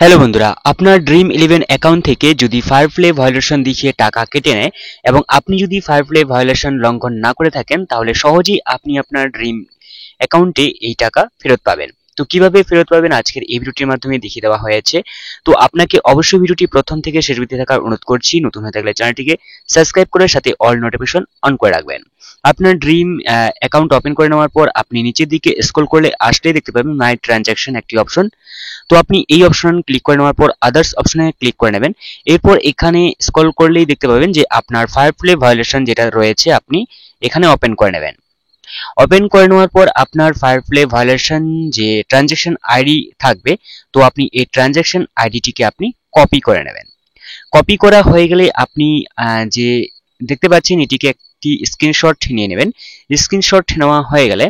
Hello বন্ধুরা, আপনার dream eleven account থেকে যদি ফায়ার প্লে ভায়োলেশন দেখিয়ে টাকা কেটে নেয় এবং আপনি যদি ফায়ার প্লে ভায়োলেশন লঙ্ঘন না করে থাকেন, তাহলে সহজেই আপনি আপনার ড্রিম অ্যাকাউন্টে এই টাকা ফেরত পাবেন। তো কিভাবে ফেরত পাবেন আজকের এই ভিডিওটির মাধ্যমে দেখিয়ে দেওয়া হয়েছে। তো আপনাকে অবশ্যই ভিডিওটি প্রথম থেকে শেষ পর্যন্ত দেখার অনুরোধ করছি। নতুন হয়ে থাকলে চ্যানেলটিকে সাবস্ক্রাইব করে সাথে অল নোটিফিকেশন অন করে রাখবেন। আপনার ড্রিম অ্যাকাউন্ট ওপেন করে নেওয়ার পর আপনি নিচের দিকে স্ক্রল করলে আসলেই দেখতে পাবেন মাই ট্রানজাকশন একটি অপশন। তো আপনি এই অপশন ক্লিক করে নেওয়ার পর আদার্স অপশনে ক্লিক করে নেবেন। এরপর এখানে স্ক্রল করলেই দেখতে পাবেন যে আপনার ফায়ার প্লে ভায়োলেশন যেটা রয়েছে আপনি এখানে ওপেন করে নেবেন। ওপেন করে নেওয়ার পর আপনার ফায়ার প্লে ভায়োলেশন যে ট্রানজাকশন আইডি থাকবে, তো আপনি এই ট্রানজাকশন আইডিটিকে আপনি কপি করে নেবেন। কপি করা হয়ে গেলে আপনি যে দেখতে পাচ্ছেন এটিকে একটি স্ক্রিনশট নিয়ে নেবেন। স্ক্রিনশট নেওয়া হয়ে গেলে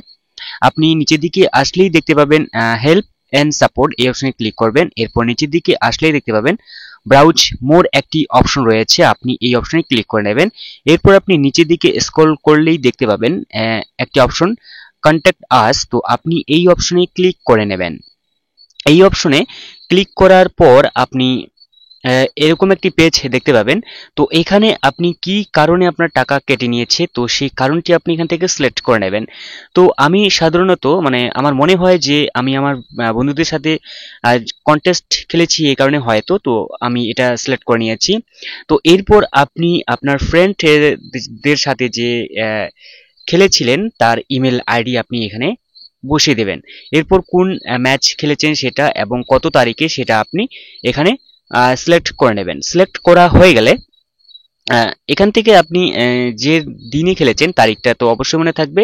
আপনি নিচের দিকে আসলেই দেখতে পাবেন হেল্প এন্ড সাপোর্ট, এই অপশনে ক্লিক করবেন। এরপর নিচের দিকে আসলেই দেখতে পাবেন ব্রাউজ মোর একটি অপশন রয়েছে, আপনি এই অপশনে ক্লিক করে নেবেন। এরপর আপনি নিচের দিকে স্ক্রল করলেই দেখতে পাবেন একটি অপশন কন্ট্যাক্ট আস, তো আপনি এই অপশনে ক্লিক করে নেবেন। এই অপশনে ক্লিক করার পর আপনি এরকম একটি পেজ দেখতে পাবেন। তো এখানে আপনি কি কারণে আপনার টাকা কেটে নিয়েছে, তো সেই কারণটি আপনি এখান থেকে সিলেক্ট করে নেবেন। তো আমি সাধারণত আমার মনে হয় যে আমি আমার বন্ধুদের সাথে কন্টেস্ট খেলেছি, এই কারণে হয়তো তো আমি এটা সিলেক্ট করে নিয়েছি। তো এরপর আপনি আপনার ফ্রেন্ডদের সাথে যে খেলেছিলেন তার ইমেল আইডি আপনি এখানে বসিয়ে দেবেন। এরপর কোন ম্যাচ খেলেছেন সেটা এবং কত তারিখে সেটা আপনি এখানে সিলেক্ট করে নেবেন। সিলেক্ট করা হয়ে গেলে এখান থেকে আপনি যে দিনে খেলেছেন তারিখটা তো অবশ্যই মনে থাকবে,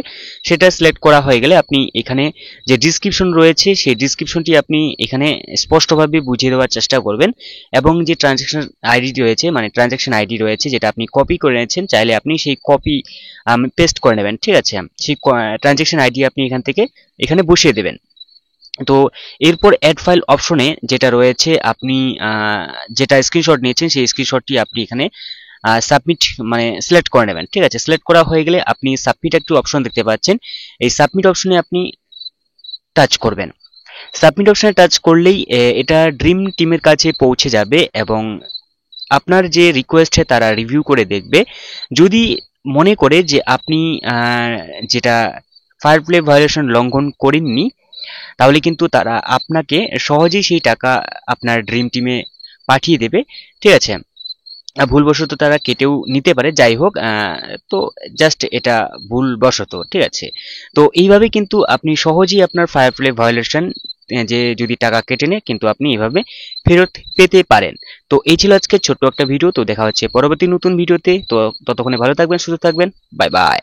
সেটা সিলেক্ট করা হয়ে গেলে আপনি এখানে যে ডিসক্রিপশন রয়েছে সেই ডিসক্রিপশনটি আপনি এখানে স্পষ্টভাবে বুঝিয়ে দেওয়ার চেষ্টা করবেন। এবং যে ট্রানজাকশন আইডি রয়েছে মানে ট্রানজাকশন আইডি রয়েছে যেটা আপনি কপি করে নিয়েছেন, চাইলে আপনি সেই কপি পেস্ট করে নেবেন। ঠিক আছে, সেই ট্রানজাকশন আইডি আপনি এখান থেকে এখানে বসিয়ে দেবেন। তো এরপর অ্যাড ফাইল অপশনে যেটা রয়েছে আপনি যেটা স্ক্রিনশট নিয়েছেন সেই স্ক্রিনশটটি আপনি এখানে সাবমিট মানে সিলেক্ট করে নেবেন। ঠিক আছে, সিলেক্ট করা হয়ে গেলে আপনি সাবমিট একটি অপশন দেখতে পাচ্ছেন, এই সাবমিট অপশনে আপনি টাচ করবেন। সাবমিট অপশনে টাচ করলেই এটা ড্রিম টিমের কাছে পৌঁছে যাবে এবং আপনার যে রিকোয়েস্টে তারা রিভিউ করে দেখবে। যদি মনে করে যে আপনি যেটা ফায়ার প্লে ভায়োলেশন লঙ্ঘন করেননি, তাহলে কিন্তু তারা আপনাকে সহজেই সেই টাকা আপনার ড্রিম টিমে পাঠিয়ে দেবে। ঠিক আছে, ভুলবশত তারা কেটেও নিতে পারে, যাই হোক তো জাস্ট এটা ভুলবশত। ঠিক আছে, তো এইভাবে কিন্তু আপনি সহজেই আপনার ফায়ার প্লে ভায়োলেশন যে যদি টাকা কেটে নেয় কিন্তু আপনি এভাবে ফেরত পেতে পারেন। তো এই ছিল আজকে ছোট্ট একটা ভিডিও। তো দেখা হচ্ছে পরবর্তী নতুন ভিডিওতে। তো ততক্ষণে ভালো থাকবেন, সুস্থ থাকবেন, বাই বাই।